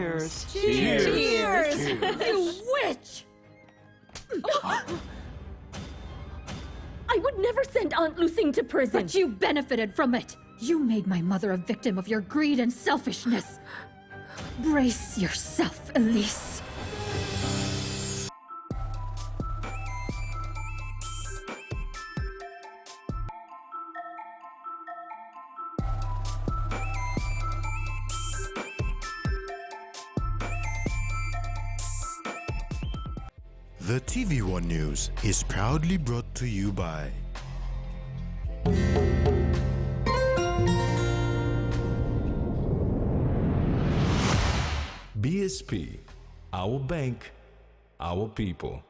Cheers! Cheers! You witch! I would never send Aunt Lucine to prison. But you benefited from it. You made my mother a victim of your greed and selfishness. Brace yourself, Elise. The TVWAN News is proudly brought to you by BSP, our bank, our people.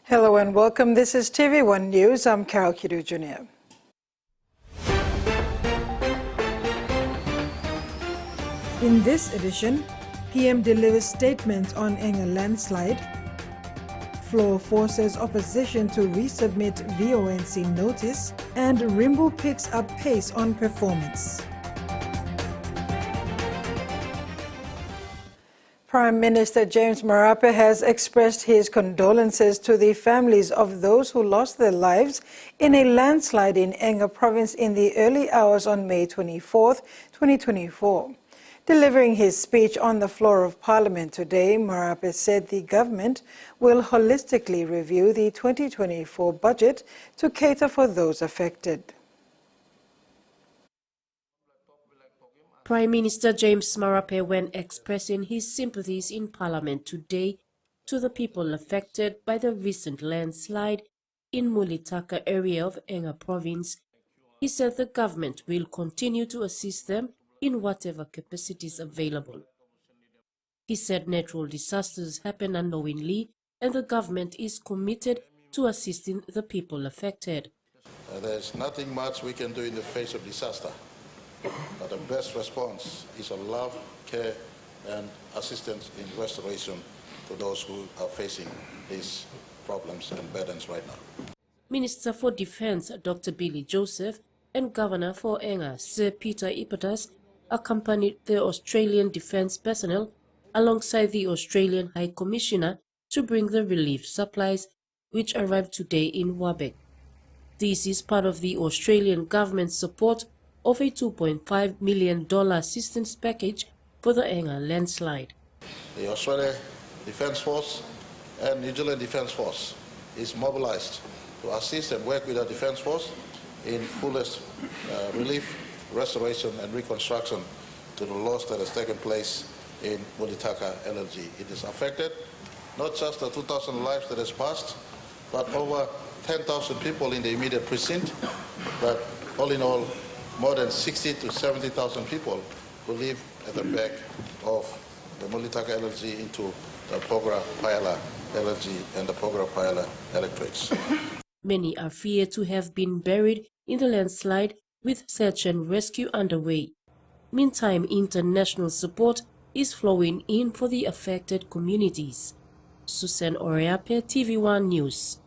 Hello and welcome. This is TV1 News. I'm Carol Kidu Jr. In this edition, PM delivers statements on Enga landslide. Floor forces opposition to resubmit VONC notice, and Rimbu picks up pace on performance. Prime Minister James Marape has expressed his condolences to the families of those who lost their lives in a landslide in Enga province in the early hours on May 24, 2024. Delivering his speech on the floor of Parliament today, Marape said the government will holistically review the 2024 budget to cater for those affected. Prime Minister James Marape, when expressing his sympathies in Parliament today to the people affected by the recent landslide in Mulitaka area of Enga province, he said the government will continue to assist them in whatever capacities available. He said natural disasters happen unknowingly and the government is committed to assisting the people affected. There's nothing much we can do in the face of disaster. But the best response is a love, care, and assistance in restoration to those who are facing these problems and burdens right now. Minister for Defence Dr. Billy Joseph and Governor for Enga Sir Peter Ipatas accompanied the Australian defence personnel alongside the Australian High Commissioner to bring the relief supplies which arrived today in Wabek. This is part of the Australian government's support of a $2.5 million assistance package for the Enga landslide. The Australian Defence Force and New Zealand Defence Force is mobilized to assist and work with the Defence Force in fullest relief, restoration and reconstruction to the loss that has taken place in Mulitaka LNG. It has affected not just the 2,000 lives that has passed, but over 10,000 people in the immediate precinct, but all in all, more than 60,000 to 70,000 people who live at the back of the Mulitaka LNG into the Porgera LNG and the Porgera electrics. Many are feared to have been buried in the landslide with search and rescue underway. Meantime, international support is flowing in for the affected communities. Susan Oreape, TV1 News.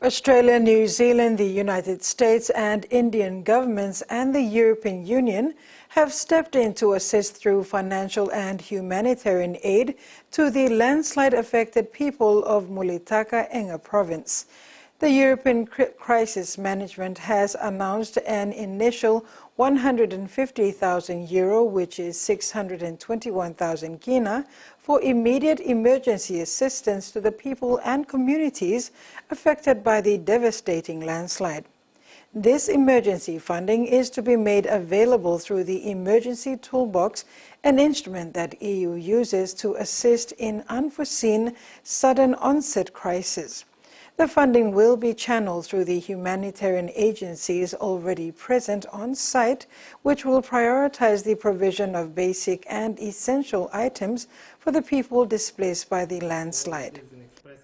Australia, New Zealand, the United States and Indian governments and the European Union have stepped in to assist through financial and humanitarian aid to the landslide-affected people of Mulitaka, Enga province. The European Crisis Management has announced an initial €150,000, which is 621,000 kina, for immediate emergency assistance to the people and communities affected by the devastating landslide. This emergency funding is to be made available through the Emergency Toolbox, an instrument that EU uses to assist in unforeseen, sudden onset crises. The funding will be channeled through the humanitarian agencies already present on site, which will prioritize the provision of basic and essential items for the people displaced by the landslide.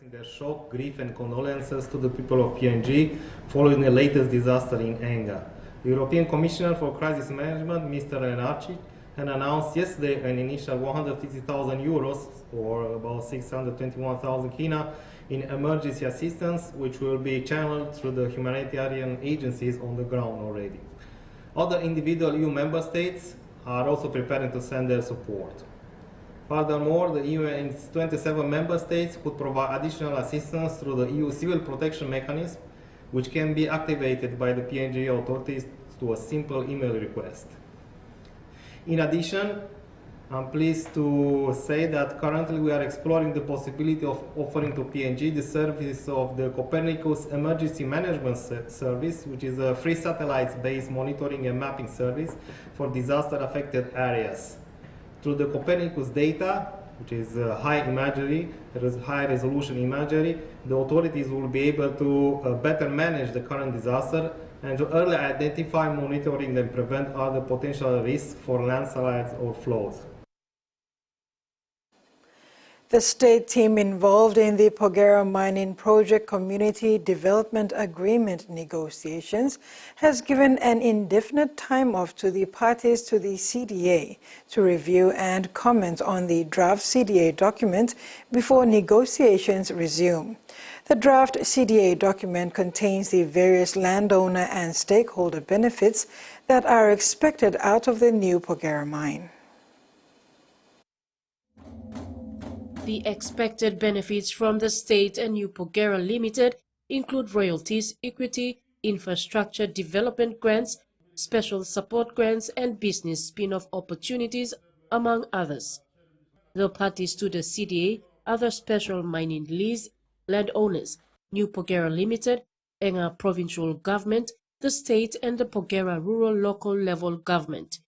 Their shock, grief and condolences to the people of PNG following the latest disaster in Enga. The European Commissioner for Crisis Management, Mr. Renarci, had announced yesterday an initial 150,000 euros, or about 621,000 kina, in emergency assistance, which will be channeled through the humanitarian agencies on the ground already. Other individual EU member states are also preparing to send their support. Furthermore, the EU and its 27 member states could provide additional assistance through the EU Civil Protection Mechanism, which can be activated by the PNG authorities to a simple email request. In addition, I'm pleased to say that currently we are exploring the possibility of offering to PNG the service of the Copernicus Emergency Management Service, which is a free satellite-based monitoring and mapping service for disaster-affected areas. Through the Copernicus data, which is high imagery, high resolution imagery, the authorities will be able to better manage the current disaster and to early identify, monitoring and prevent other potential risks for landslides or floods. The state team involved in the Porgera mining project community development agreement negotiations has given an indefinite time off to the parties to the CDA to review and comment on the draft CDA document before negotiations resume. The draft CDA document contains the various landowner and stakeholder benefits that are expected out of the new Porgera mine. The expected benefits from the state and New Porgera Limited include royalties, equity, infrastructure development grants, special support grants, and business spin-off opportunities, among others. The parties to the CDA are the Special Mining Lease landowners, New Porgera Limited, Enga Provincial Government, the state, and the Porgera Rural Local Level Government.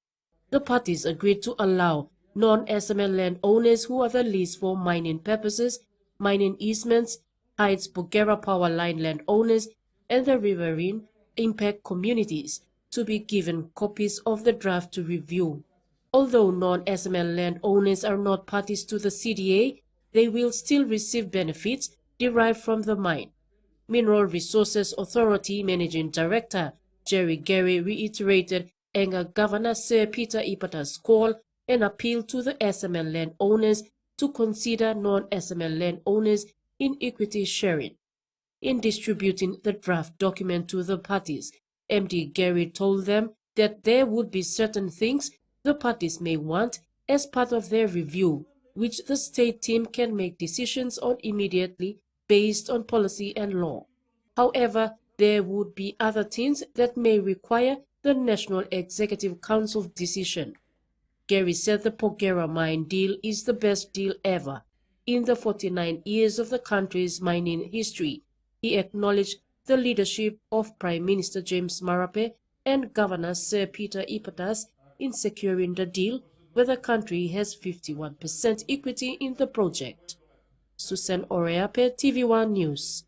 The parties agreed to allow non-SML landowners who are the lease for mining purposes, mining easements, Heights Porgera Power Line landowners, and the riverine impact communities to be given copies of the draft to review. Although non-SML landowners are not parties to the CDA, they will still receive benefits derived from the mine. Mineral Resources Authority Managing Director Jerry Gary reiterated Enga Governor Sir Peter Ipata's call and appeal to the SML landowners to consider non-SML landowners in equity sharing. In distributing the draft document to the parties, MD Gary told them that there would be certain things the parties may want as part of their review, which the state team can make decisions on immediately based on policy and law. However, there would be other things that may require the National Executive Council's decision. Gary said the Porgera mine deal is the best deal ever. In the 49 years of the country's mining history, he acknowledged the leadership of Prime Minister James Marape and Governor Sir Peter Ipatas in securing the deal, where the country has 51% equity in the project. Susan Oreape, TVWAN News.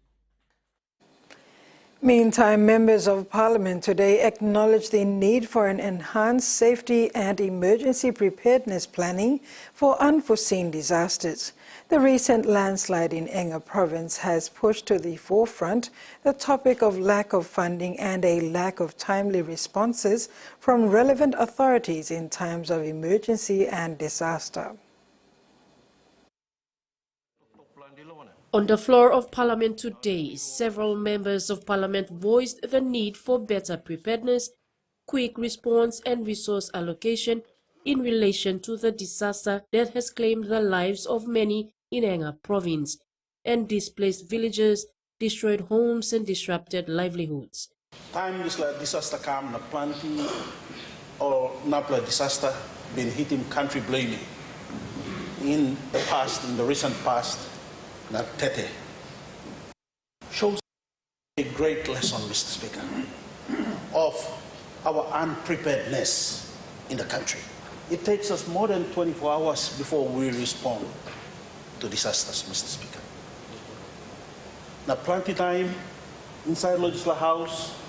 Meantime, members of Parliament today acknowledged the need for an enhanced safety and emergency preparedness planning for unforeseen disasters. The recent landslide in Enga province has pushed to the forefront the topic of lack of funding and a lack of timely responses from relevant authorities in times of emergency and disaster. On the floor of Parliament today, several members of Parliament voiced the need for better preparedness, quick response and resource allocation in relation to the disaster that has claimed the lives of many in Enga province and displaced villagers, destroyed homes and disrupted livelihoods. Time this disaster come, na planting or napla disaster been hitting country blaming. In the past, in the recent past, not Tete, shows a great lesson, Mr. Speaker, of our unpreparedness in the country. It takes us more than 24 hours before we respond to disasters, Mr. Speaker. Now, plenty time inside Legislative House,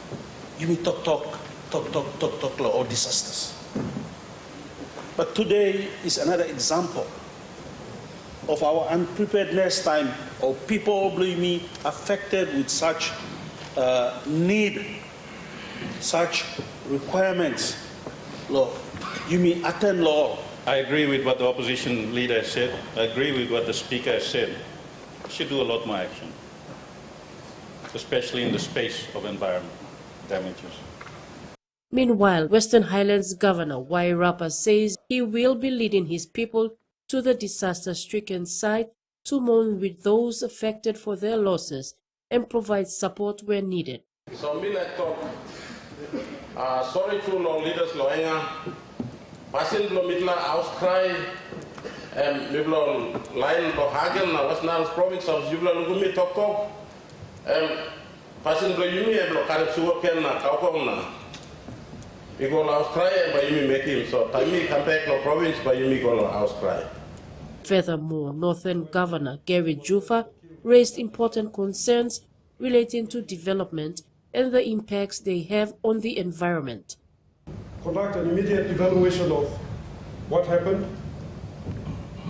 you may talk, or disasters. But today is another example of our unpreparedness time, or people blaming affected with such need, such requirements. Lord, you mean attend law? I agree with what the opposition leader said. I agree with what the speaker said. We should do a lot more action, especially in the space of environment damages. Meanwhile, Western Highlands Governor Wairapa says he will be leading his people to the disaster-stricken site to mourn with those affected for their losses and provide support where needed. So, sorry to no leaders lo Enga, passing lo mitla outcry, miblo line lo Hagen na Western province of Jubla Lugumi Tok, passing lo Yumi lo Karib Suwoken na Kaukong na. We go outcry by Yumi make him so Tami come back no province by Yumi go outcry. Furthermore, Northern Governor Gary Jufa raised important concerns relating to development and the impacts they have on the environment. Conduct an immediate evaluation of what happened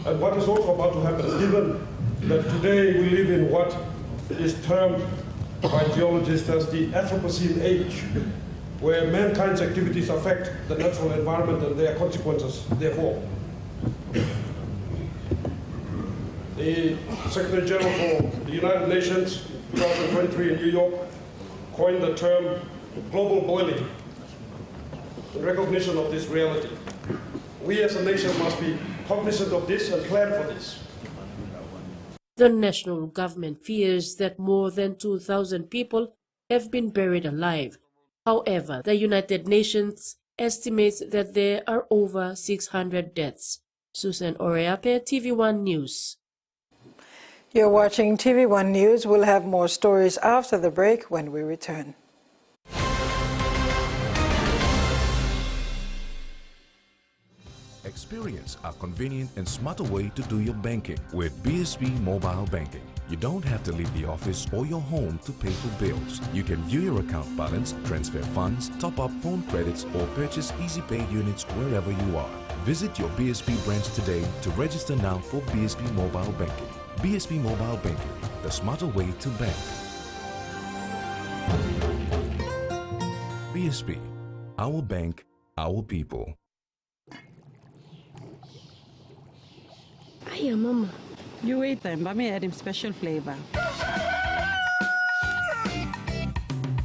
and what is also about to happen, given that today we live in what is termed by geologists as the Anthropocene age, where mankind's activities affect the natural environment and their consequences, therefore. The Secretary General for the United Nations, 2023 in New York, coined the term global boiling in recognition of this reality. We as a nation must be cognizant of this and plan for this. The national government fears that more than 2,000 people have been buried alive. However, the United Nations estimates that there are over 600 deaths. Susan Oreape, TV1 News. You're watching TV1 News. We'll have more stories after the break when we return. Experience a convenient and smarter way to do your banking with BSP Mobile Banking. You don't have to leave the office or your home to pay for bills. You can view your account balance, transfer funds, top up phone credits, or purchase Easy Pay units wherever you are. Visit your BSP branch today to register now for BSP Mobile Banking. BSP Mobile Banking, the smarter way to bank. BSP, our bank, our people. Hiya, Mama. You wait then, but me add him special flavor.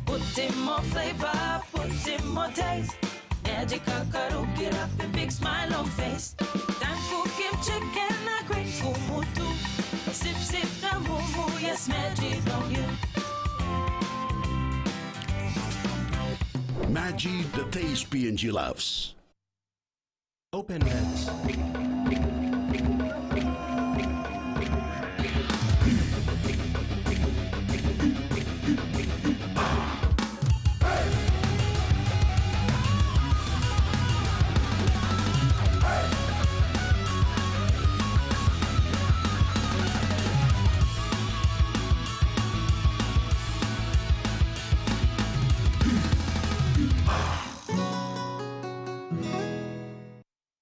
Put in more flavor, put in more taste. Magical karuki up a big smile on face. Time for give chicken a great kumutu. Sip, sip, the moo yes, magic on you. Magic, the taste PNG loves. Open net.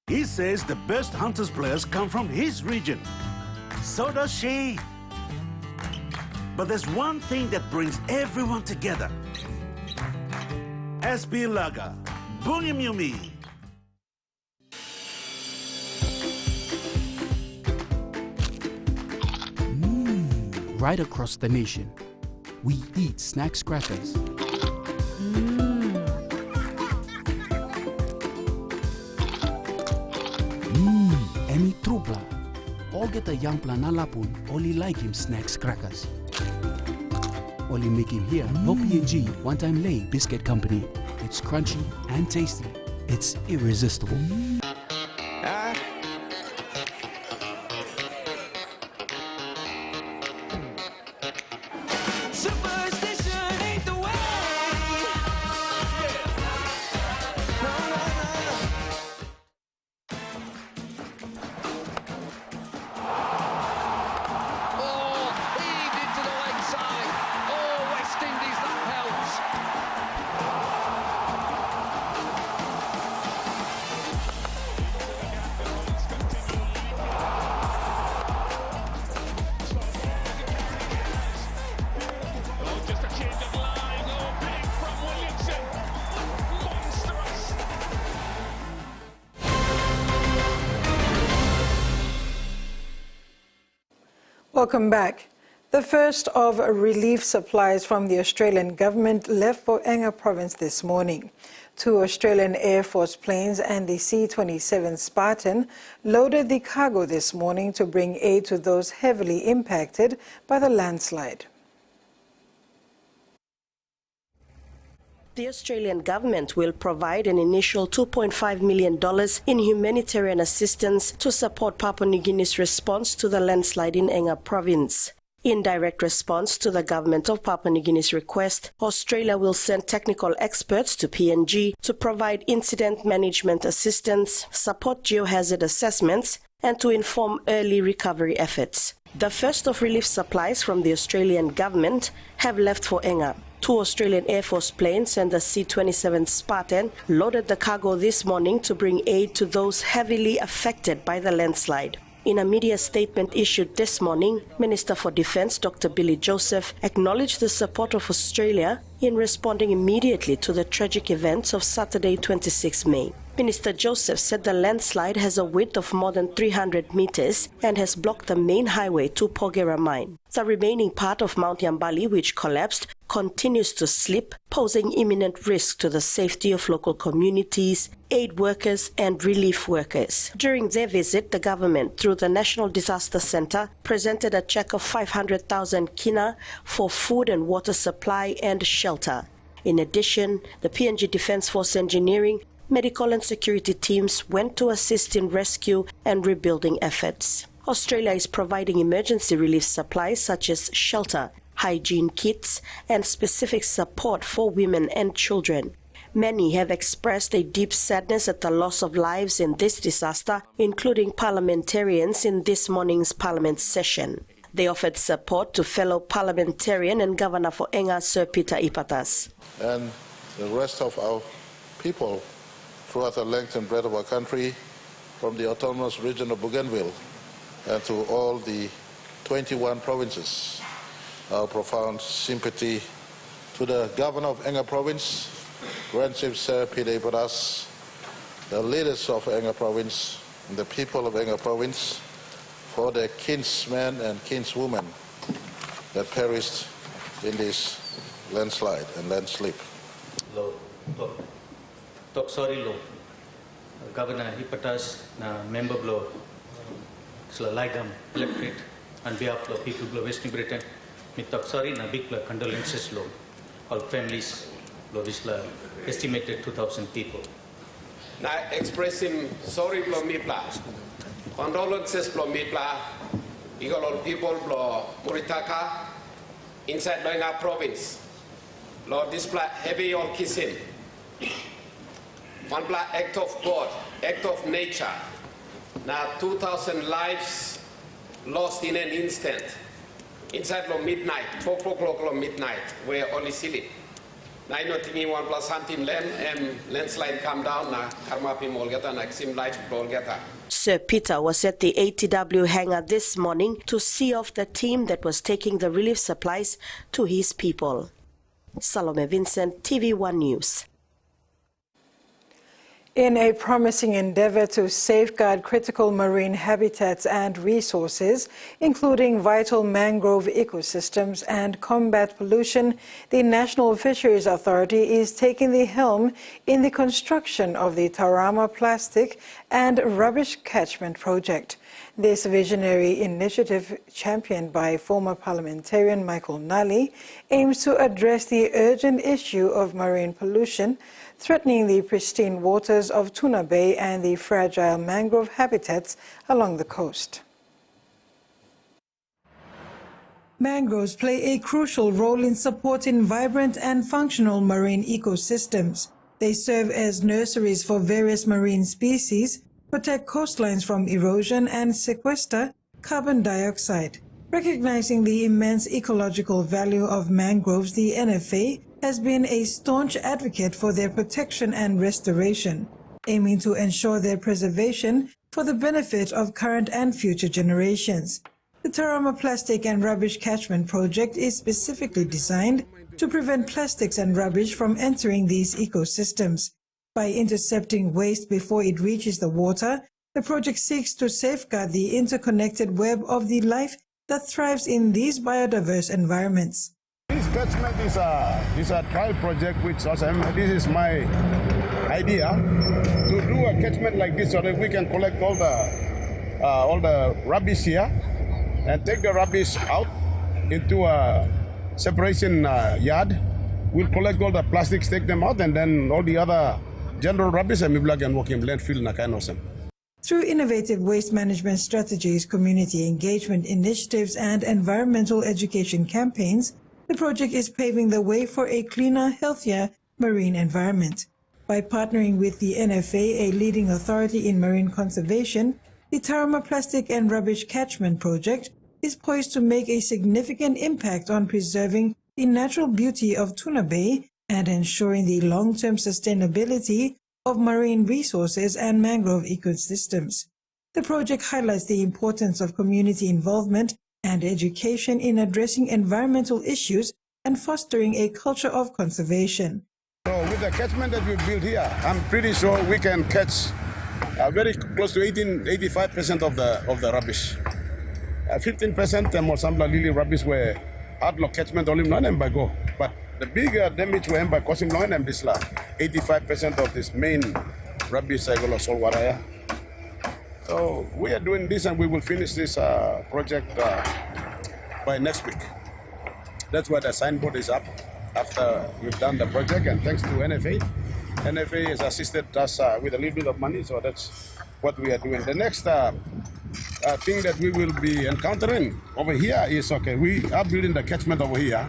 He says the best Hunters players come from his region. So does she. But there's one thing that brings everyone together. SB Laga, Bungimyumi. Right across the nation, we eat snack crackers. Emi Trupla. All get a young plan alapun, only like him snacks crackers. Only make him here, no PNG, one time lay biscuit company. It's crunchy and tasty. It's irresistible. Welcome back. The first of relief supplies from the Australian government left for Enga province this morning. 2 Australian Air Force planes and the C-27 Spartan loaded the cargo this morning to bring aid to those heavily impacted by the landslide. The Australian government will provide an initial $2.5 million in humanitarian assistance to support Papua New Guinea's response to the landslide in Enga province. In direct response to the government of Papua New Guinea's request, Australia will send technical experts to PNG to provide incident management assistance, support geohazard assessments, and to inform early recovery efforts. The first of relief supplies from the Australian government have left for Enga. 2 Australian Air Force planes and the C-27 Spartan loaded the cargo this morning to bring aid to those heavily affected by the landslide. In a media statement issued this morning, Minister for Defence Dr. Billy Joseph acknowledged the support of Australia in responding immediately to the tragic events of Saturday, 26 May. Minister Joseph said the landslide has a width of more than 300 meters and has blocked the main highway to Porgera mine. The remaining part of Mount Yambali, which collapsed, continues to slip, posing imminent risk to the safety of local communities, aid workers and relief workers. During their visit, the government, through the National Disaster Centre, presented a cheque of 500,000 kina for food and water supply and shelter. In addition, the PNG Defence Force Engineering, medical and security teams went to assist in rescue and rebuilding efforts. Australia is providing emergency relief supplies such as shelter, hygiene kits, and specific support for women and children. Many have expressed a deep sadness at the loss of lives in this disaster, including parliamentarians in this morning's parliament session. They offered support to fellow parliamentarian and Governor for Enga, Sir Peter Ipatas. And the rest of our people throughout the length and breadth of our country, from the autonomous region of Bougainville and to all the 21 provinces. Our profound sympathy to the Governor of Enga Province, Grand Chief Sir Peter Ipatas, the leaders of Enga Province, and the people of Enga Province for their kinsmen and kinswomen that perished in this landslide and landslip. Tok sorry lo, Governor Ipatas na member blo, Slalagam electorate on behalf of people of Western Britain. Mi tok sorry na big condolences lo, all families lo this la estimated 2,000 people. Na expressing sorry blo mipla, condolences blo mipla, because all people blo Muritaka inside Enga province, lo display heavy all kissing. One act of God, act of nature. Now 2,000 lives lost in an instant. Inside lo midnight, 4 o'clock midnight, where only sleep. Now I know thinking 1 plus something land and landslide come down na karma pimolgeta na sim life bolgeta. Sir Peter was at the ATW hangar this morning to see off the team that was taking the relief supplies to his people. Salome Vincent, TV1 News. In a promising endeavor to safeguard critical marine habitats and resources, including vital mangrove ecosystems and combat pollution, the National Fisheries Authority is taking the helm in the construction of the Taurama Plastic and Rubbish Catchment Project. This visionary initiative, championed by former parliamentarian Michael Nally, aims to address the urgent issue of marine pollution threatening the pristine waters of Tuna Bay and the fragile mangrove habitats along the coast. Mangroves play a crucial role in supporting vibrant and functional marine ecosystems. They serve as nurseries for various marine species, protect coastlines from erosion, and sequester carbon dioxide. Recognizing the immense ecological value of mangroves, the NFA has been a staunch advocate for their protection and restoration, aiming to ensure their preservation for the benefit of current and future generations. The Taurama Plastic and Rubbish Catchment Project is specifically designed to prevent plastics and rubbish from entering these ecosystems. By intercepting waste before it reaches the water, the project seeks to safeguard the interconnected web of the life that thrives in these biodiverse environments. This catchment is a trial project which also, this is my idea to do a catchment like this so that we can collect all the rubbish here and take the rubbish out into a separation yard. We'll collect all the plastics, take them out, and then all the other general rubbish and maybe can work in landfill na kind of thing. Through innovative waste management strategies, community engagement initiatives, and environmental education campaigns, the project is paving the way for a cleaner, healthier marine environment. By partnering with the NFA, a leading authority in marine conservation, the Tarama Plastic and Rubbish Catchment Project is poised to make a significant impact on preserving the natural beauty of Tuna Bay and ensuring the long-term sustainability of marine resources and mangrove ecosystems. The project highlights the importance of community involvement and education in addressing environmental issues and fostering a culture of conservation. So with the catchment that we built here, I'm pretty sure we can catch very close to 85% of the rubbish. 15% more some lily rubbish were hardlock catchment only non by go. But the bigger damage were by causing non and this 85% of this main rubbish cycle of salt water. So we are doing this and we will finish this project by next week. That's why the signboard is up after we've done the project, and thanks to NFA. NFA has assisted us with a little bit of money, so that's what we are doing. The next thing that we will be encountering over here is, okay, we are building the catchment over here.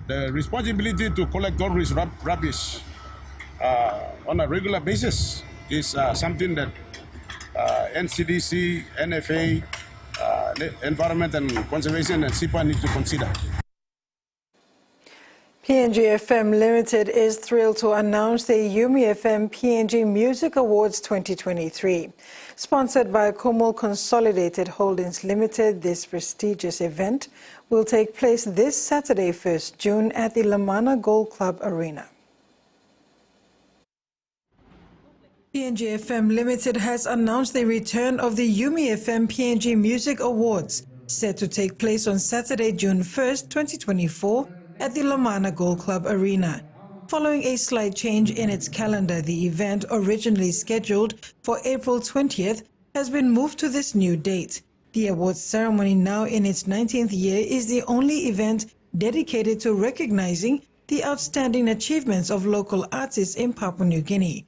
The responsibility to collect all this rubbish on a regular basis is something that NCDC, NFA, Environment and Conservation, and SIPA need to consider. PNG FM Limited is thrilled to announce the Yumi FM PNG Music Awards 2023. Sponsored by Komol Consolidated Holdings Limited, this prestigious event will take place this Saturday, 1st June at the Lamana Gold Club Arena. PNG FM Limited has announced the return of the Yumi FM PNG Music Awards, set to take place on Saturday, June 1st, 2024, at the Lamana Gold Club Arena. Following a slight change in its calendar, the event, originally scheduled for April 20th, has been moved to this new date. The awards ceremony, now in its 19th year, is the only event dedicated to recognizing the outstanding achievements of local artists in Papua New Guinea.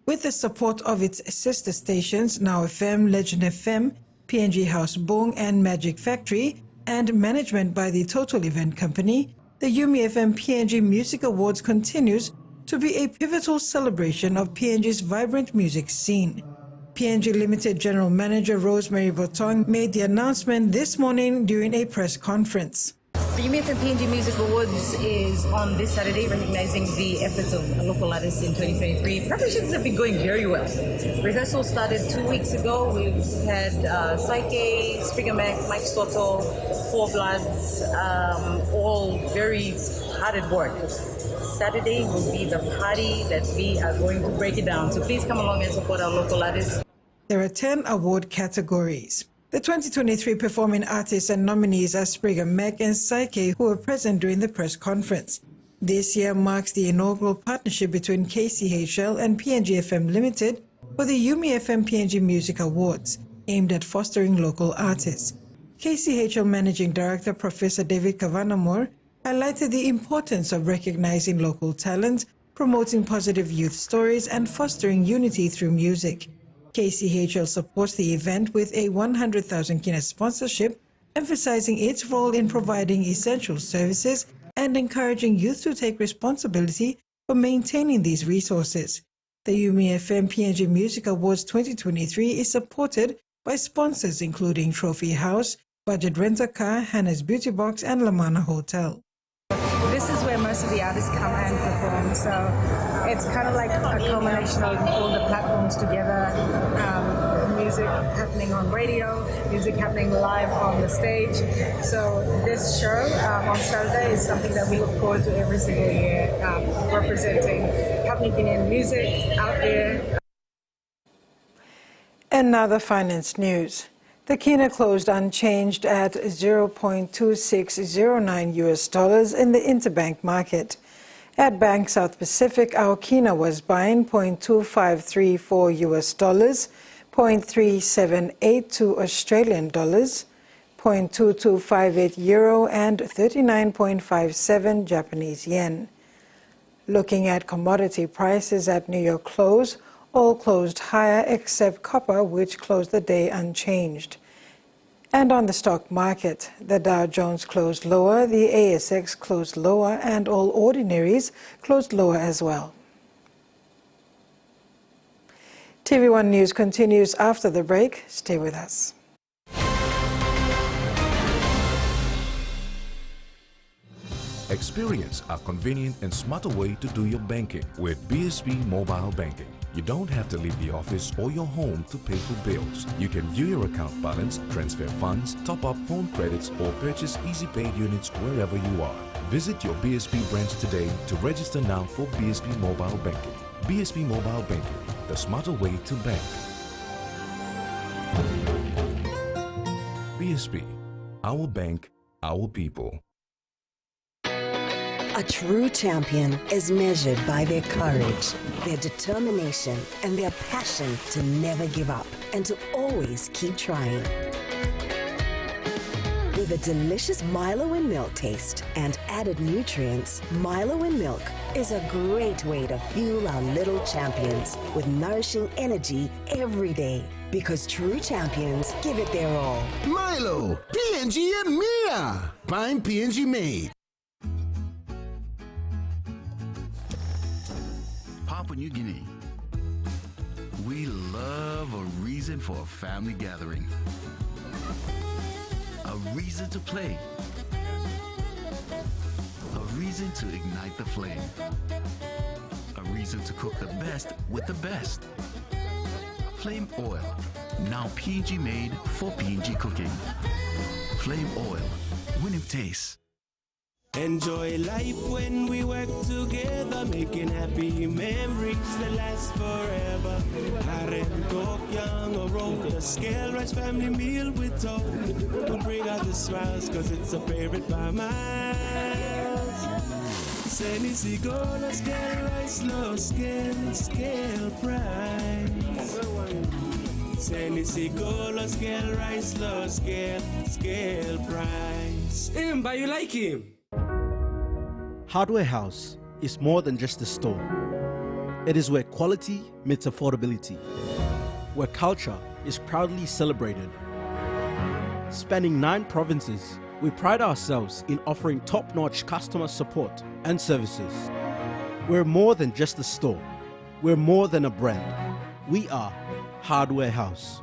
With the support of its sister stations, Now FM, Legend FM, PNG House Bong, and Magic Factory, and management by the Total Event Company, the Yumi FM PNG Music Awards continues to be a pivotal celebration of PNG's vibrant music scene. PNG Limited General Manager Rosemary Votong made the announcement this morning during a press conference. The Yumi FM PNG Music Awards is on this Saturday, recognizing the efforts of local artists in 2023. Preparations have been going very well. Rehearsal started 2 weeks ago. We've had Psyche, Springer Mac, Mike Soto, Four Bloods, all very hard at work. Saturday will be the party that we are going to break it down. So please come along and support our local artists. There are 10 award categories. The 2023 performing artists and nominees are Springer Mac and Psyche, who were present during the press conference. This year marks the inaugural partnership between KCHL and PNG FM Limited for the Yumi FM PNG Music Awards, aimed at fostering local artists. KCHL Managing Director Professor David Kavanamore highlighted the importance of recognizing local talent, promoting positive youth stories, and fostering unity through music. KCHL supports the event with a 100,000 kina sponsorship, emphasizing its role in providing essential services and encouraging youth to take responsibility for maintaining these resources. The Yumi FM PNG Music Awards 2023 is supported by sponsors including Trophy House, Budget Rent-A-Car, Hannah's Beauty Box, and Lamana Hotel. This is where most of the artists come and perform, so it's kind of like a culmination of all the platforms together, music happening on radio, music happening live on the stage. So this show on Saturday is something that we look forward to every single year, representing Papua New Guinean music out there. And now the finance news. The kina closed unchanged at $0.2609 in the interbank market. At Bank South Pacific, our kina was buying $0.2534, $0.3782 Australian dollars, €0.2258 euro, and 39.57 Japanese yen. Looking at commodity prices at New York close, all closed higher except copper, which closed the day unchanged. And on the stock market, the Dow Jones closed lower, the ASX closed lower, and all ordinaries closed lower as well. TV1 News continues after the break. Stay with us. Experience a convenient and smarter way to do your banking with BSP Mobile Banking. You don't have to leave the office or your home to pay for bills. You can view your account balance, transfer funds, top up phone credits, or purchase Easy Pay units wherever you are. Visit your BSP branch today to register now for BSP Mobile Banking. BSP Mobile Banking, the smarter way to bank. BSP, our bank, our people. A true champion is measured by their courage, their determination, and their passion to never give up and to always keep trying. With a delicious Milo in milk taste and added nutrients, Milo in milk is a great way to fuel our little champions with nourishing energy every day. Because true champions give it their all. Milo, PNG and Mia. Prime PNG made. Papua New Guinea. We love a reason for a family gathering. A reason to play. A reason to ignite the flame. A reason to cook the best with the best. Flame oil, now PNG made for PNG cooking. Flame oil, winning taste. Enjoy life when we work together, making happy memories that last forever. Harem talk, young or old, a scale rice family meal with talk. We'll bring out the smiles, cause it's a favorite by miles. Senisi gola, scale rice, low scale price. Senisi gola, scale rice, low scale price. But you like him? Hardware House is more than just a store. It is where quality meets affordability, where culture is proudly celebrated. Spanning 9 provinces, we pride ourselves in offering top-notch customer support and services. We're more than just a store. We're more than a brand. We are Hardware House.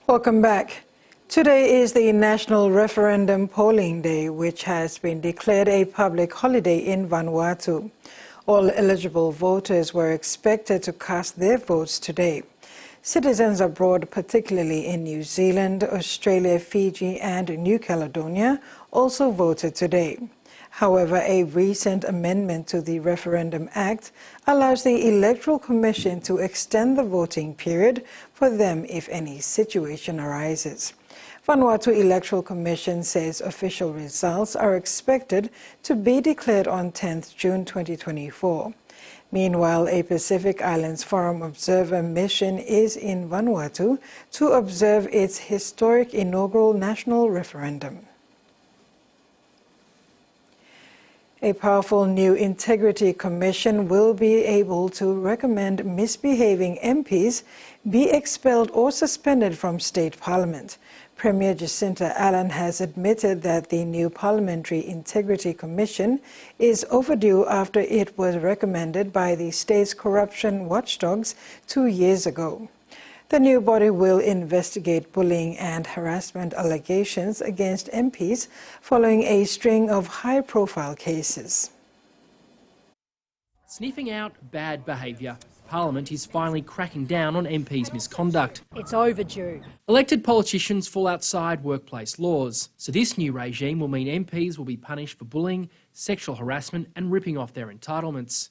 Welcome back. Today is the National Referendum Polling Day, which has been declared a public holiday in Vanuatu. All eligible voters were expected to cast their votes today. Citizens abroad, particularly in New Zealand, Australia, Fiji and New Caledonia, also voted today. However, a recent amendment to the Referendum Act allows the Electoral Commission to extend the voting period for them if any situation arises. Vanuatu Electoral Commission says official results are expected to be declared on 10th June 2024. Meanwhile, a Pacific Islands Forum observer mission is in Vanuatu to observe its historic inaugural national referendum. A powerful new integrity commission will be able to recommend misbehaving MPs be expelled or suspended from state parliament. Premier Jacinta Allen has admitted that the new Parliamentary Integrity Commission is overdue after it was recommended by the state's corruption watchdogs 2 years ago. The new body will investigate bullying and harassment allegations against MPs following a string of high-profile cases. Sniffing out bad behaviour, Parliament is finally cracking down on MPs' misconduct. It's overdue. Elected politicians fall outside workplace laws, so this new regime will mean MPs will be punished for bullying, sexual harassment and ripping off their entitlements.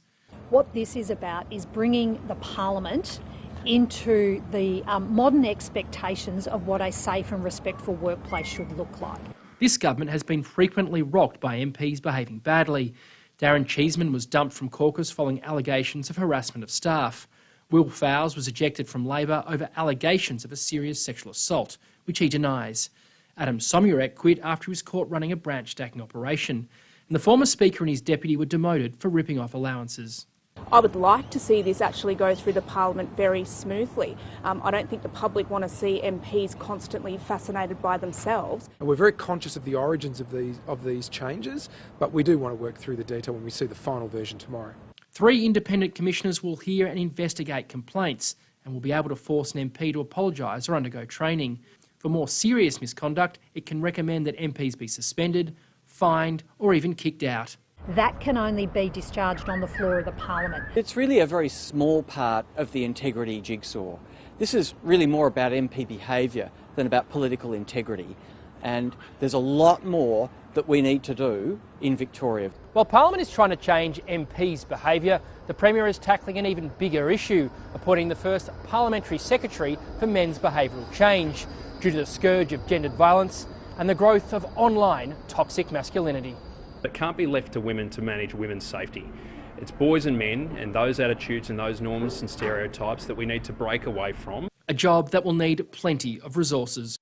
What this is about is bringing the Parliament into the modern expectations of what a safe and respectful workplace should look like. This government has been frequently rocked by MPs behaving badly. Darren Cheeseman was dumped from caucus following allegations of harassment of staff. Will Fowles was ejected from Labor over allegations of a serious sexual assault, which he denies. Adam Somyurek quit after he was caught running a branch stacking operation. And the former Speaker and his deputy were demoted for ripping off allowances. I would like to see this actually go through the Parliament very smoothly. I don't think the public want to see MPs constantly fascinated by themselves. And we're very conscious of the origins of these changes, but we do want to work through the detail when we see the final version tomorrow. 3 independent commissioners will hear and investigate complaints and will be able to force an MP to apologise or undergo training. For more serious misconduct, it can recommend that MPs be suspended, fined or even kicked out. That can only be discharged on the floor of the Parliament. It's really a very small part of the integrity jigsaw. This is really more about MP behaviour than about political integrity. And there's a lot more that we need to do in Victoria. While Parliament is trying to change MPs' behaviour, the Premier is tackling an even bigger issue, appointing the first Parliamentary Secretary for Men's Behavioural Change, due to the scourge of gendered violence and the growth of online toxic masculinity. It can't be left to women to manage women's safety. It's boys and men and those attitudes and those norms and stereotypes that we need to break away from. A job that will need plenty of resources.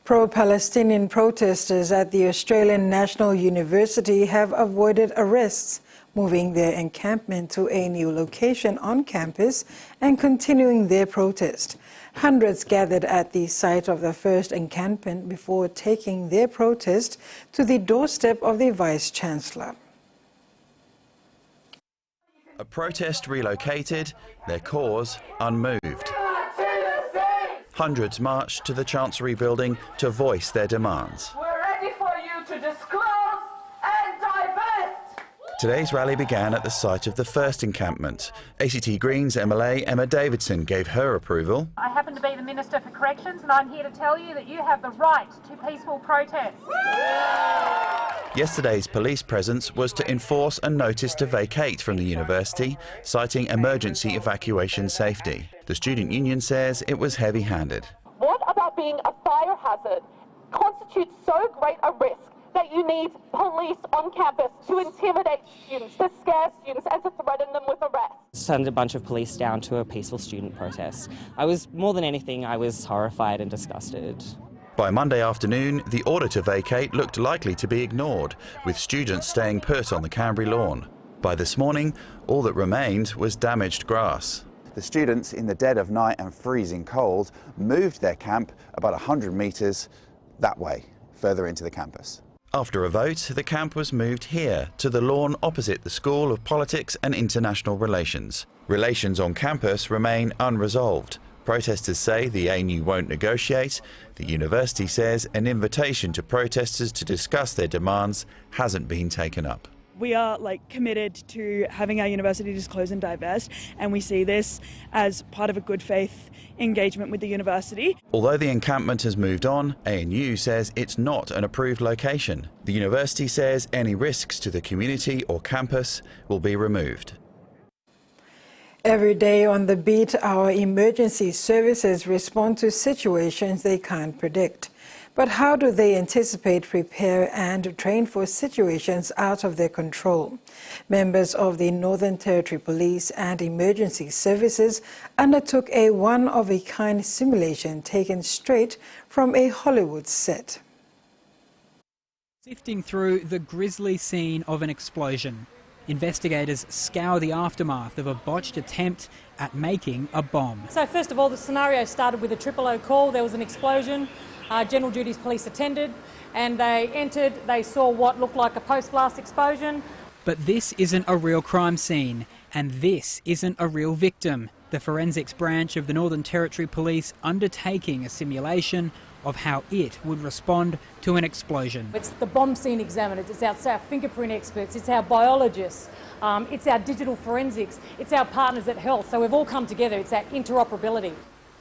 Pro-Palestinian protesters at the Australian National University have avoided arrests, moving their encampment to a new location on campus and continuing their protest. Hundreds gathered at the site of the first encampment before taking their protest to the doorstep of the Vice-Chancellor. A protest relocated, their cause unmoved. Hundreds marched to the Chancery building to voice their demands. We're ready for you to disclose and divest. Today's rally began at the site of the first encampment. ACT Greens MLA Emma Davidson gave her approval. I happen to be the Minister for Corrections and I'm here to tell you that you have the right to peaceful protest. Yesterday's police presence was to enforce a notice to vacate from the university, citing emergency evacuation safety. The student union says it was heavy-handed. What about being a fire hazard constitutes so great a risk that you need police on campus to intimidate students, to scare students and to threaten them with arrest? Send a bunch of police down to a peaceful student protest. More than anything, I was horrified and disgusted. By Monday afternoon, the order to vacate looked likely to be ignored, with students staying put on the Canberra lawn. By this morning, all that remained was damaged grass. The students, in the dead of night and freezing cold, moved their camp about 100 metres that way, further into the campus. After a vote, the camp was moved here, to the lawn opposite the School of Politics and International Relations. Relations on campus remain unresolved. Protesters say the ANU won't negotiate. The university says an invitation to protesters to discuss their demands hasn't been taken up. We are committed to having our university disclose and divest, and we see this as part of a good faith engagement with the university. Although the encampment has moved on, ANU says it's not an approved location. The university says any risks to the community or campus will be removed. Every day on the beat, our emergency services respond to situations they can't predict. But how do they anticipate, prepare and train for situations out of their control? Members of the Northern Territory Police and Emergency Services undertook a one-of-a-kind simulation taken straight from a Hollywood set. Sifting through the grisly scene of an explosion, investigators scour the aftermath of a botched attempt at making a bomb. So first of all, the scenario started with a 000 call. There was an explosion. General Duties Police attended and they entered. They saw what looked like a post-blast explosion. But this isn't a real crime scene, and this isn't a real victim. The forensics branch of the Northern Territory Police undertaking a simulation of how it would respond to an explosion. It's the bomb scene examiners, it's our fingerprint experts, it's our biologists, it's our digital forensics, it's our partners at health. So we've all come together, it's our interoperability.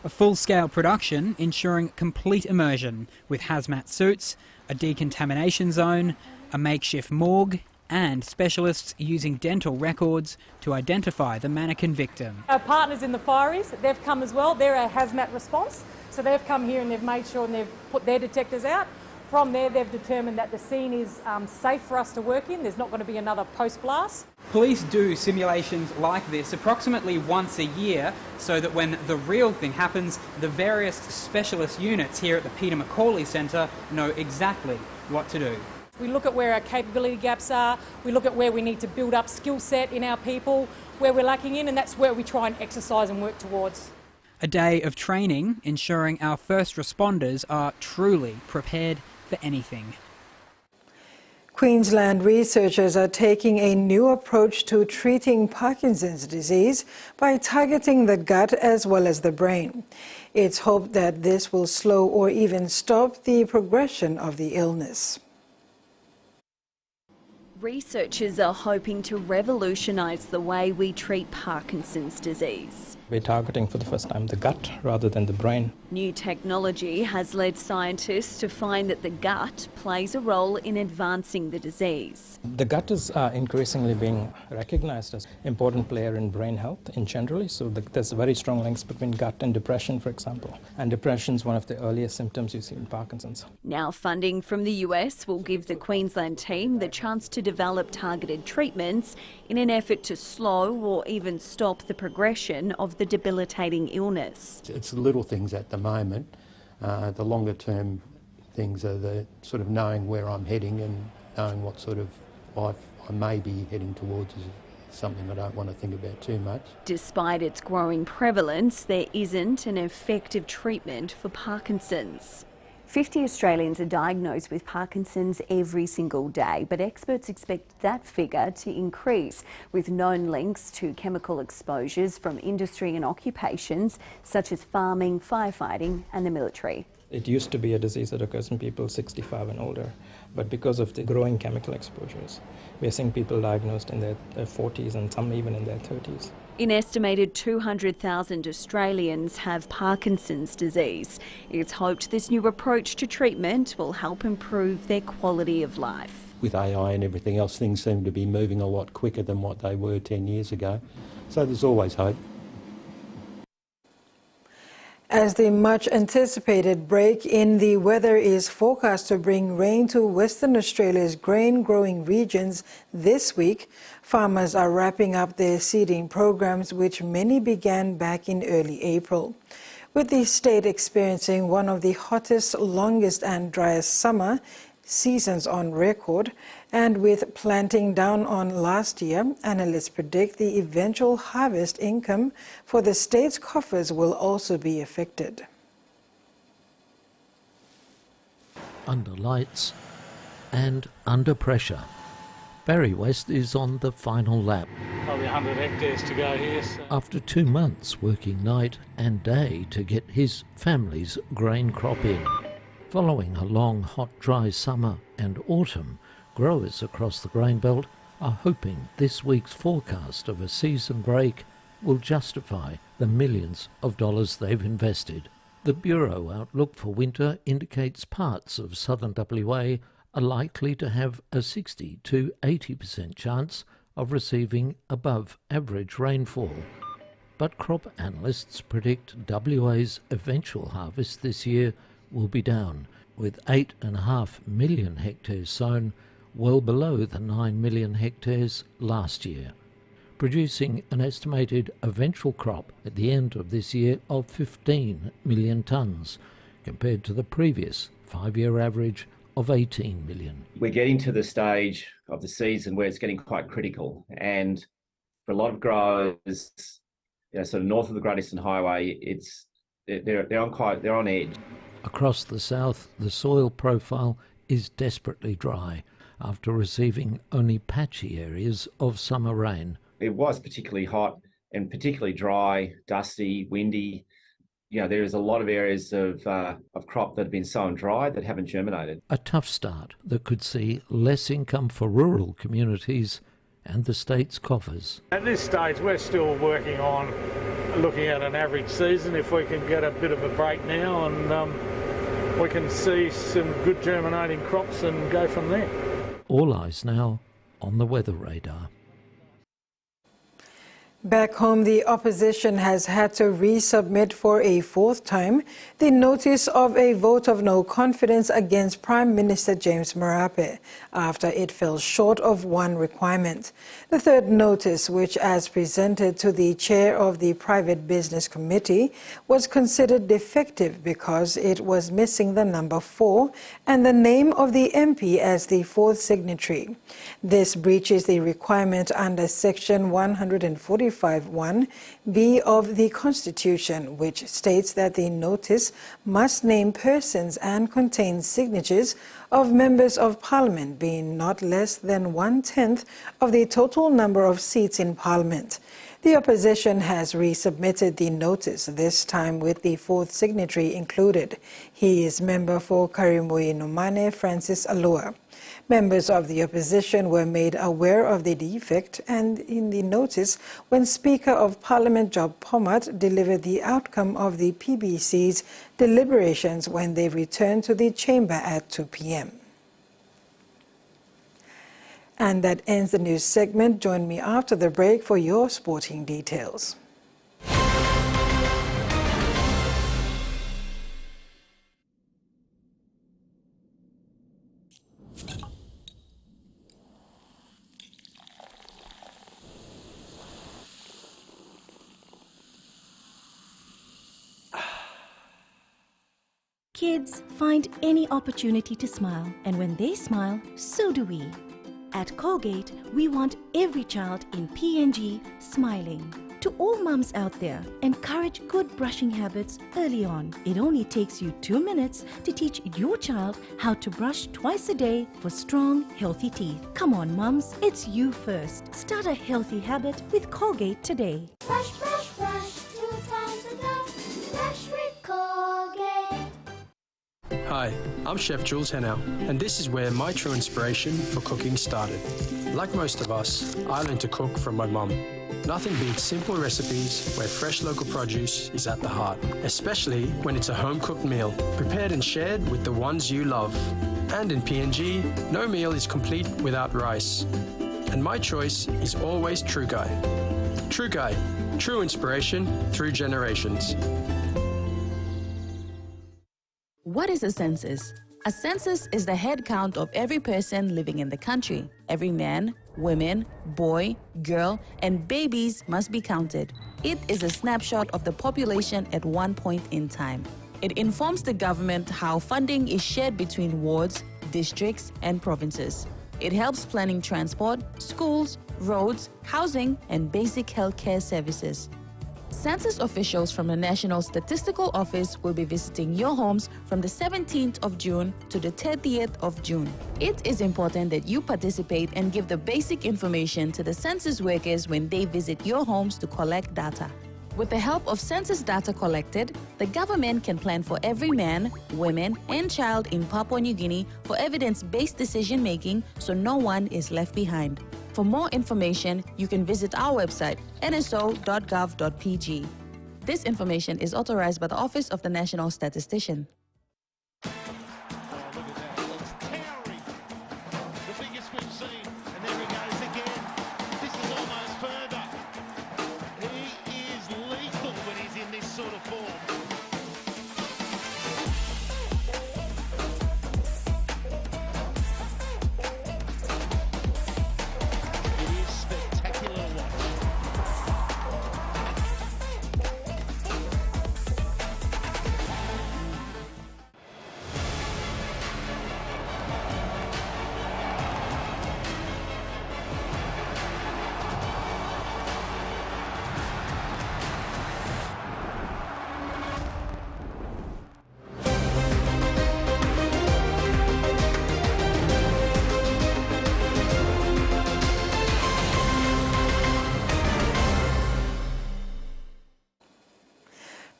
A full-scale production ensuring complete immersion with hazmat suits, a decontamination zone, a makeshift morgue and specialists using dental records to identify the mannequin victim. Our partners in the fireys, they've come as well, they're our hazmat response. So they've come here and they've made sure and they've put their detectors out. From there they've determined that the scene is safe for us to work in. There's not going to be another post-blast. Police do simulations like this approximately once a year so that when the real thing happens, the various specialist units here at the Peter McCauley Centre know exactly what to do. We look at where our capability gaps are, we look at where we need to build up skill set in our people, where we're lacking in, and that's where we try and exercise and work towards. A day of training ensuring our first responders are truly prepared for anything. Queensland researchers are taking a new approach to treating Parkinson's disease by targeting the gut as well as the brain. It's hoped that this will slow or even stop the progression of the illness. Researchers are hoping to revolutionise the way we treat Parkinson's disease. We're targeting for the first time the gut rather than the brain. New technology has led scientists to find that the gut plays a role in advancing the disease. The gut is increasingly being recognised as an important player in brain health in generally, so there's very strong links between gut and depression, for example. And depression is one of the earliest symptoms you see in Parkinson's. Now funding from the US will give the Queensland team the chance to develop targeted treatments in an effort to slow or even stop the progression of the debilitating illness. It's the little things at the moment. The longer term things are the sort of knowing where I'm heading and knowing what sort of life I may be heading towards is something I don't want to think about too much. Despite its growing prevalence, there isn't an effective treatment for Parkinson's. 50 Australians are diagnosed with Parkinson's every single day, but experts expect that figure to increase with known links to chemical exposures from industry and occupations such as farming, firefighting and the military. It used to be a disease that occurs in people 65 and older, but because of the growing chemical exposures, we are seeing people diagnosed in their 40s and some even in their 30s. An estimated 200,000 Australians have Parkinson's disease. It's hoped this new approach to treatment will help improve their quality of life. With AI and everything else, things seem to be moving a lot quicker than what they were 10 years ago, so there's always hope. As the much-anticipated break in the weather is forecast to bring rain to Western Australia's grain-growing regions this week, farmers are wrapping up their seeding programs, which many began back in early April. With the state experiencing one of the hottest, longest and driest summer seasons on record, and with planting down on last year, analysts predict the eventual harvest income for the state's coffers will also be affected. Under lights and under pressure, Barry West is on the final lap. Probably 100 hectares to go here. So. After 2 months working night and day to get his family's grain crop in. Following a long, hot, dry summer and autumn, growers across the grain belt are hoping this week's forecast of a season break will justify the millions of dollars they've invested. The Bureau outlook for winter indicates parts of southern WA are likely to have a 60 to 80% chance of receiving above average rainfall. But crop analysts predict WA's eventual harvest this year will be down, with 8.5 million hectares sown, well below the 9 million hectares last year, producing an estimated eventual crop at the end of this year of 15 million tonnes, compared to the previous 5-year average of 18 million. We're getting to the stage of the season where it's getting quite critical, and for a lot of growers, sort of north of the Great Eastern Highway, they're on edge. Across the south, the soil profile is desperately dry after receiving only patchy areas of summer rain. It was particularly hot and particularly dry, dusty, windy. There is a lot of areas of crop that have been sown dry that haven't germinated. A tough start that could see less income for rural communities and the state's coffers. At this stage, we're still working on looking at an average season. If we can get a bit of a break now and we can see some good germinating crops and go from there. All eyes now on the weather radar. Back home, the opposition has had to resubmit for a fourth time the notice of a vote of no confidence against Prime Minister James Marape after it fell short of one requirement. The third notice, which as presented to the chair of the Private Business Committee, was considered defective because it was missing the number 4 and the name of the MP as the fourth signatory. This breaches the requirement under Section 145(1)(b) of the Constitution, which states that the notice must name persons and contain signatures of members of Parliament being not less than 1/10 of the total number of seats in Parliament. The opposition has resubmitted the notice, this time with the fourth signatory included. He is member for Karimui Nomane, Francis Alua. Members of the opposition were made aware of the defect and in the notice when Speaker of Parliament Job Pomat delivered the outcome of the PBC's deliberations when they returned to the chamber at 2 p.m. And that ends the news segment. Join me after the break for your sporting details. Kids find any opportunity to smile, and when they smile, so do we. At Colgate, we want every child in PNG smiling. To all mums out there, encourage good brushing habits early on. It only takes you 2 minutes to teach your child how to brush twice a day for strong, healthy teeth. Come on, mums, it's you first. Start a healthy habit with Colgate today. Brush, brush, brush, 2 times a day. Brush with Colgate. Hi, I'm Chef Jules Hennau, and this is where my true inspiration for cooking started. Like most of us, I learned to cook from my mum. Nothing beats simple recipes where fresh local produce is at the heart, especially when it's a home-cooked meal, prepared and shared with the ones you love. And in PNG, no meal is complete without rice. And my choice is always True Guy. True Guy, true inspiration through generations. What is a census? A census is the head count of every person living in the country. Every man, woman, boy, girl, and babies must be counted. It is a snapshot of the population at one point in time. It informs the government how funding is shared between wards, districts, and provinces. It helps planning transport, schools, roads, housing, and basic healthcare services. Census officials from the National Statistical Office will be visiting your homes from the 17th of June to the 30th of June. It is important that you participate and give the basic information to the census workers when they visit your homes to collect data. With the help of census data collected, the government can plan for every man, woman, and child in Papua New Guinea for evidence-based decision-making so no one is left behind. For more information, you can visit our website, nso.gov.pg. This information is authorized by the Office of the National Statistician.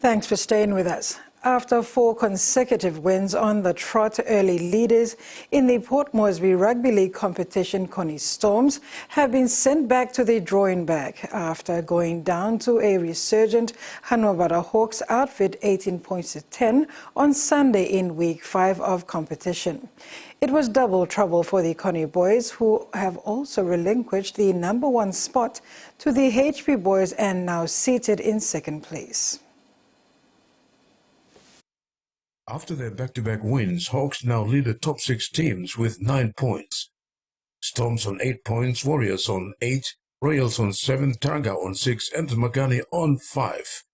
Thanks for staying with us. After 4 consecutive wins on the trot, early leaders in the Port Moresby Rugby League competition, Connie Storms, have been sent back to the drawing board after going down to a resurgent Hanwabara Hawks outfit 18 points to 10 on Sunday in Week 5 of competition. It was double trouble for the Connie boys, who have also relinquished the #1 spot to the HP boys and now seated in second place. After their back-to-back wins, Hawks now lead the top 6 teams with 9 points. Storms on 8 points, Warriors on 8, Royals on 7, Taranga on 6, and Magani on 5.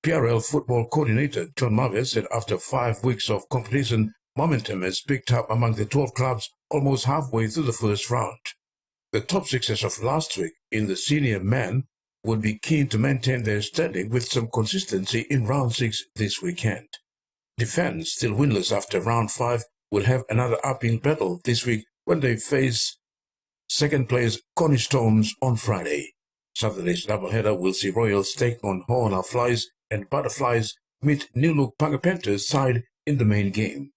PRL football coordinator John Marvis said after 5 weeks of competition, momentum has picked up among the 12 clubs almost halfway through the first round. The top 6 as of last week in the senior men would be keen to maintain their standing with some consistency in round 6 this weekend. Defence, still winless after round 5, will have another uphill battle this week when they face second place Connie Storms on Friday. Saturday's doubleheader will see Royals take on Hoona Flies and Butterflies meet New Look Paga Panthers side in the main game.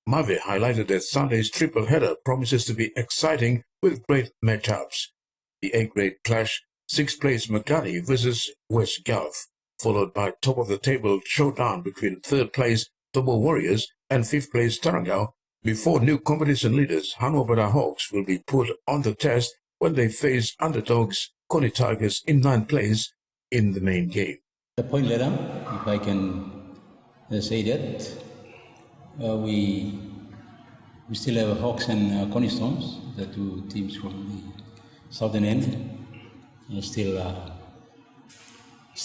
Mavi highlighted that Sunday's triple-header promises to be exciting with great matchups. The A-grade clash, 6th place Magadi versus West Gulf, followed by top-of-the-table showdown between 3rd place Tobo Warriors and 5th place Tarangao, before new competition leaders Hanwabara Hawks will be put on the test when they face underdogs Connie Tigers in 9th place in the main game. The point ladder, if I can say that, we still have Hawks and Connie Storms, the 2 teams from the southern end, still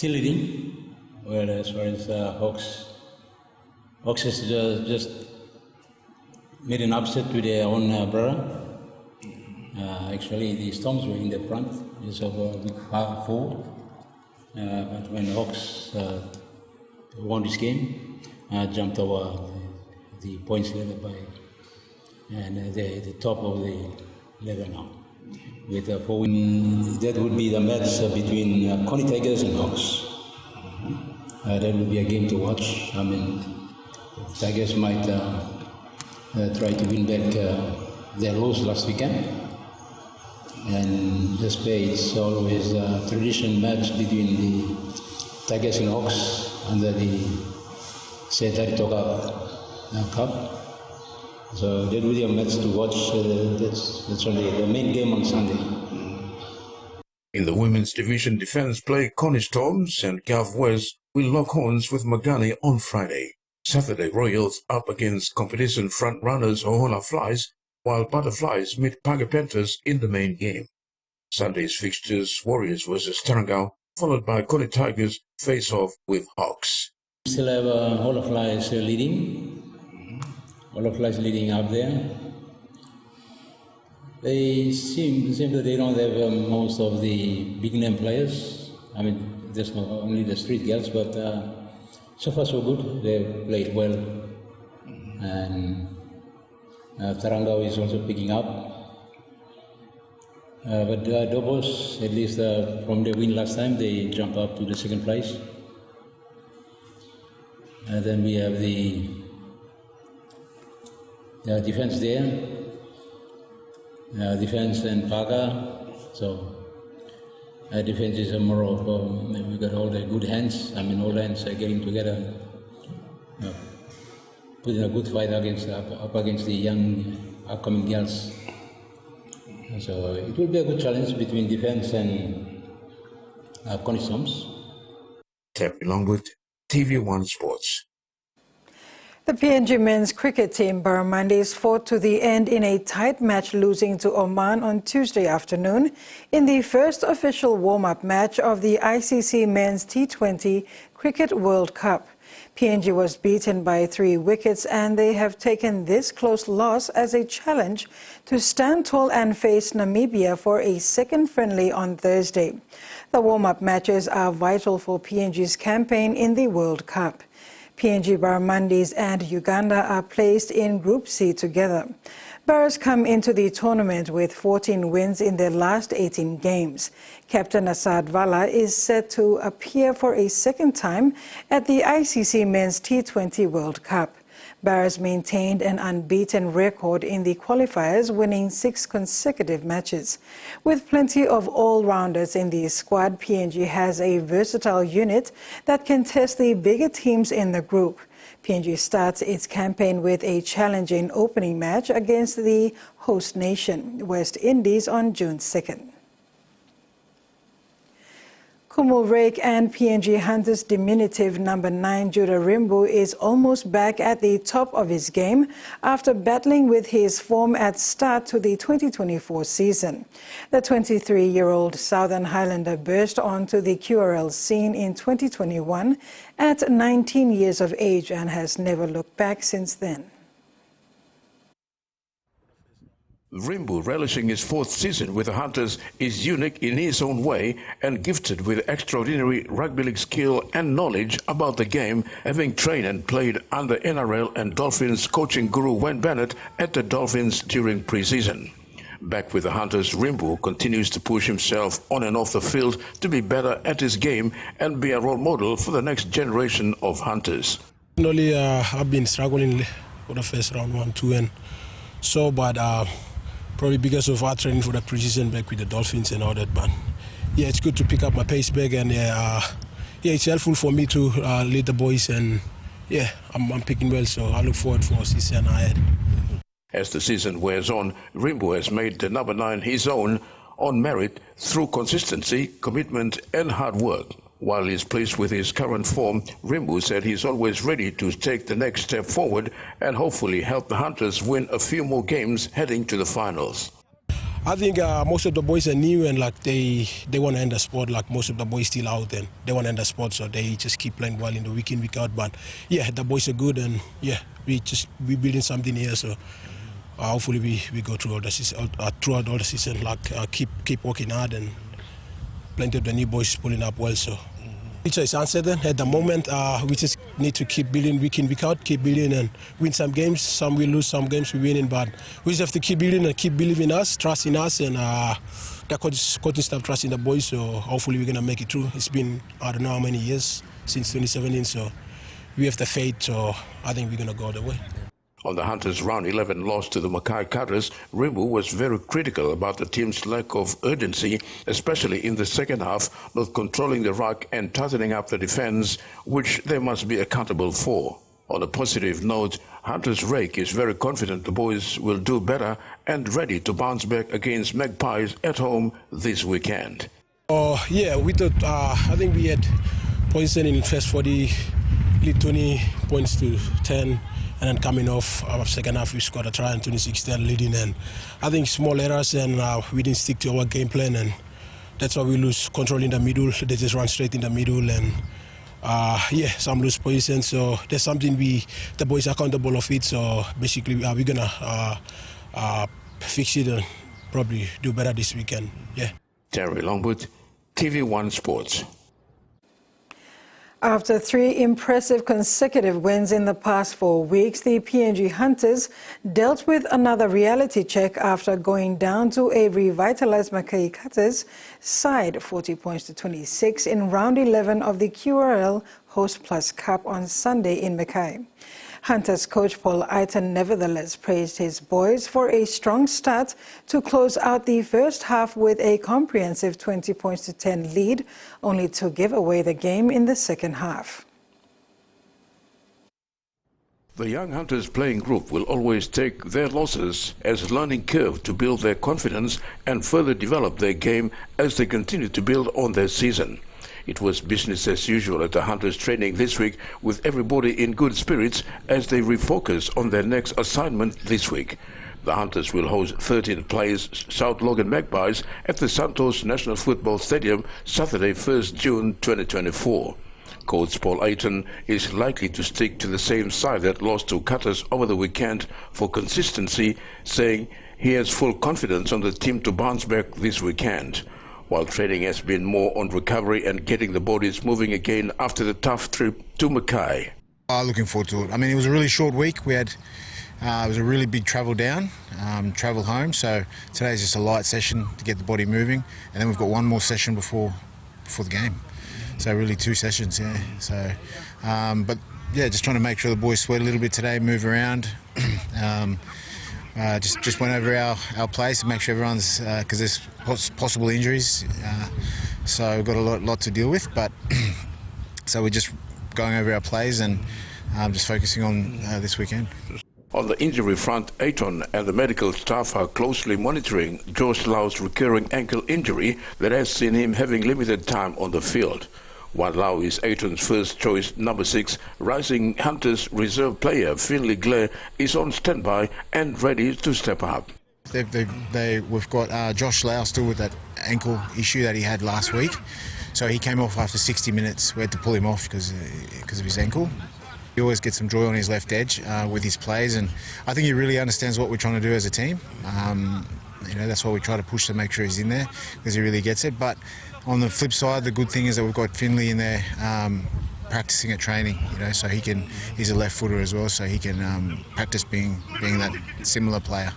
leading, where as far as Hawks has just made an upset to their own brother. Actually, the Storms were in the front as of week 4, but when Hawks won this game, jumped over the points ladder by and the top of the ladder now. With 4 wins, that would be the match between Connie Tigers and Hawks. That would be a game to watch. I mean, Tigers might try to win back their loss last weekend. And this way it's always a tradition match between the Tigers and Hawks under the Setari Toka Cup. So that will be a match to watch. That's only the main game on Sunday. In the women's division, Defence play Connie Storms and Gulf West will lock horns with Magani on Friday. Saturday, Royals up against competition front-runners Hoona Flies, while Butterflies meet Paga Panthers in the main game. Sunday's fixtures, Warriors versus Tarangao, followed by Connie Tigers face-off with Hawks. We still have Hoona Flies leading. Hoona Flies leading up there. They seem that they don't have most of the big-name players. I mean, there's not only the street girls, but so far so good. They played well, and Tarangao is also picking up. But Dobos, at least from the win last time, they jump up to the second place. And then we have the Defence there, Defence and Paga. So Defence is more of we got all the good hands. I mean, all hands are getting together, putting a good fight up against the young upcoming girls. So it will be a good challenge between Defence and Connie Storms. Terry Longwood, TVWAN Sports. The PNG men's cricket team Barramundis fought to the end in a tight match, losing to Oman on Tuesday afternoon in the first official warm-up match of the ICC Men's T20 Cricket World Cup. PNG was beaten by 3 wickets, and they have taken this close loss as a challenge to stand tall and face Namibia for a second friendly on Thursday. The warm-up matches are vital for PNG's campaign in the World Cup. PNG Barramundis and Uganda are placed in Group C together. Barras come into the tournament with 14 wins in their last 18 games. Captain Asad Vala is set to appear for a second time at the ICC Men's T20 World Cup. Barras maintained an unbeaten record in the qualifiers, winning 6 consecutive matches. With plenty of all-rounders in the squad, PNG has a versatile unit that can test the bigger teams in the group. PNG starts its campaign with a challenging opening match against the host nation, West Indies, on June 2nd. Kumu Rake and PNG Hunters diminutive number 9 Judah Rimbu is almost back at the top of his game after battling with his form at start to the 2024 season. The 23-year-old Southern Highlander burst onto the QRL scene in 2021 at 19 years of age and has never looked back since then. Rimbu, relishing his 4th season with the Hunters, is unique in his own way and gifted with extraordinary rugby league skill and knowledge about the game, having trained and played under NRL and Dolphins coaching guru Wayne Bennett at the Dolphins during pre-season. Back with the Hunters, Rimbu continues to push himself on and off the field to be better at his game and be a role model for the next generation of Hunters. Personally, I've been struggling for the first round 1-2 and so, but probably because of our training for the pre-season back with the Dolphins and all that. But yeah, it's good to pick up my pace back, and it's helpful for me to lead the boys, and yeah, I'm picking well, so I look forward for a season ahead. As the season wears on, Rimbu has made the number 9 his own on merit through consistency, commitment and hard work. While he's pleased with his current form, Rimbu said he's always ready to take the next step forward and hopefully help the Hunters win a few more games heading to the finals. I think most of the boys are new and like they want to end the sport. Like most of the boys still out and they want to end the sport, so they just keep playing well in the week in, week out. But yeah, the boys are good, and yeah, we building something here. So hopefully we go through all the season, throughout all the season. Like keep working hard, and plenty of the new boys pulling up well. So. It's uncertain at the moment. We just need to keep building week in, week out, keep building and win some games. Some we lose, some games we win, but we just have to keep building and keep believing in us, trust in us, and the coaching staff trust in the boys. So hopefully we're gonna make it through. It's been, I don't know how many years since 2017, so we have the faith. So I think we're gonna go the way. On the Hunters' round 11 loss to the Mackay Cutters, Rimbu was very critical about the team's lack of urgency, especially in the second half, not controlling the ruck and tightening up the defence, which they must be accountable for. On a positive note, Hunters' Rake is very confident the boys will do better and ready to bounce back against Magpies at home this weekend. Yeah, we thought, I think we had points in first 40, lead 20 points to 10. And then coming off our second half, we scored a try in 26-10 leading. And I think small errors, and we didn't stick to our game plan. And that's why we lose control in the middle. They just run straight in the middle. And yeah, some lose position. So there's something the boys are accountable of it. So basically, we're going to fix it and probably do better this weekend. Yeah. Terry Longwood, TVWAN Sports. After 3 impressive consecutive wins in the past 4 weeks, the PNG Hunters dealt with another reality check after going down to a revitalized Mackay Cutters side 40 points to 26 in round 11 of the QRL Host Plus Cup on Sunday in Mackay. Hunters coach Paul Eitan nevertheless praised his boys for a strong start to close out the first half with a comprehensive 20 points to 10 lead, only to give away the game in the second half. The young Hunters playing group will always take their losses as a learning curve to build their confidence and further develop their game as they continue to build on their season. It was business as usual at the Hunters training this week, with everybody in good spirits as they refocus on their next assignment this week. The Hunters will host 13 players South Logan Magpies at the Santos National Football Stadium Saturday 1st June 2024. Coach Paul Eitan is likely to stick to the same side that lost to Cutters over the weekend for consistency, saying he has full confidence on the team to bounce back this weekend. While training has been more on recovery and getting the bodies moving again after the tough trip to Mackay. Looking forward to it. I mean, it was a really short week. We had it was a really big travel down, travel home. So today's just a light session to get the body moving, and then we've got one more session before the game. So really 2 sessions, yeah. So, but yeah, just trying to make sure the boys sweat a little bit today, move around. Just went over our place and make sure everyone's because there's possible injuries. So we've got a lot to deal with, but so we're just going over our plays and just focusing on this weekend. On the injury front, Ayton and the medical staff are closely monitoring Josh Lau's recurring ankle injury that has seen him having limited time on the field. While Lau is Ayton's first choice number 6, Rising Hunters reserve player Finley Glare is on standby and ready to step up. We've got Josh Lau still with that ankle issue that he had last week. So he came off after 60 minutes. We had to pull him off because of his ankle. He always gets some joy on his left edge with his plays, and I think he really understands what we're trying to do as a team. You know, that's why we try to push to make sure he's in there, because he really gets it. But on the flip side, the good thing is that we've got Finley in there practicing at training. You know, so he's a left footer as well, so he can practice being that similar player.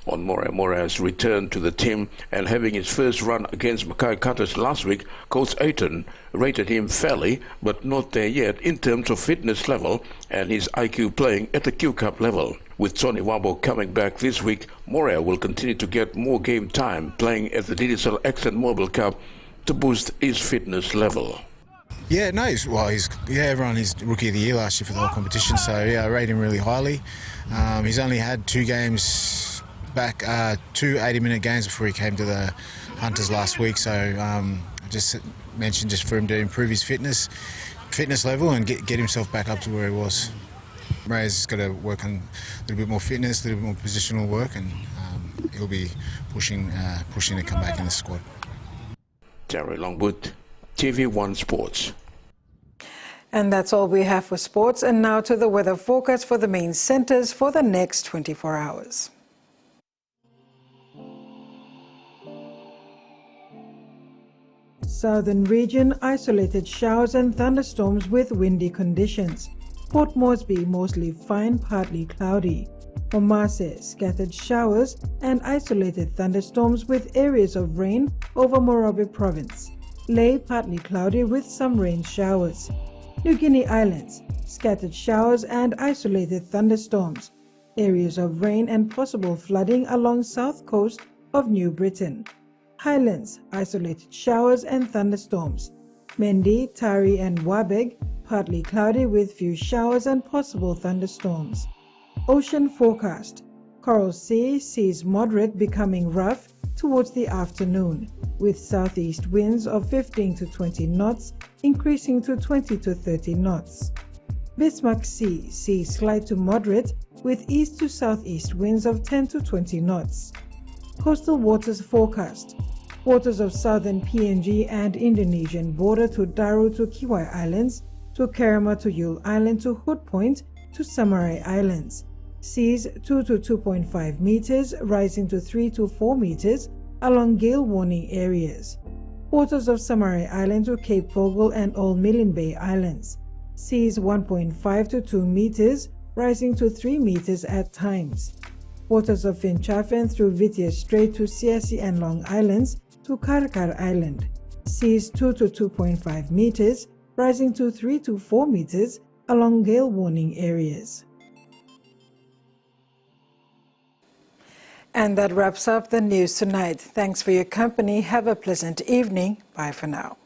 On Mora's return to the team and having his first run against Mackay Cutters last week, Coach Ayton rated him fairly, but not there yet in terms of fitness level and his IQ playing at the Q Cup level. With Tony Wabo coming back this week, Mora will continue to get more game time playing at the Digicel Accent Mobile Cup to boost his fitness level. Yeah, no, he's Rookie of the Year last year for the whole competition, so yeah, I rate him really highly. He's only had 2 games back, 2 80-minute games before he came to the Hunters last week, so I just mentioned just for him to improve his fitness level and get himself back up to where he was. Ray's got to work on a little bit more fitness, a little bit more positional work, and he'll be pushing to come back in the squad. Terry Longwood, TVWAN Sports. And that's all we have for sports. And now to the weather forecast for the main centres for the next 24 hours. Southern region, isolated showers and thunderstorms with windy conditions. Port Moresby, mostly fine, partly cloudy. Omase, scattered showers and isolated thunderstorms with areas of rain over Morobe Province. Lae, partly cloudy with some rain showers. New Guinea Islands, scattered showers and isolated thunderstorms. Areas of rain and possible flooding along south coast of New Britain. Highlands, isolated showers and thunderstorms. Mendi, Tari and Wabeg, partly cloudy with few showers and possible thunderstorms. Ocean forecast. Coral Sea sees moderate becoming rough towards the afternoon, with southeast winds of 15 to 20 knots, increasing to 20 to 30 knots. Bismarck Sea sees slight to moderate with east to southeast winds of 10 to 20 knots. Coastal waters forecast. Waters of southern PNG and Indonesian border to Daru to Kiwai Islands, to Kerama to Yule Island to Hood Point to Samarai Islands. Seas 2 to 2.5 meters, rising to 3 to 4 meters along gale warning areas. Waters of Samarai Island to Cape Vogel and Old Millen Bay Islands. Seas 1.5 to 2 meters, rising to 3 meters at times. Waters of Finchafen through Vitia Strait to Siasi and Long Islands to Karkar Island. Seas 2 to 2.5 meters, rising to 3 to 4 meters along gale warning areas. And that wraps up the news tonight. Thanks for your company. Have a pleasant evening. Bye for now.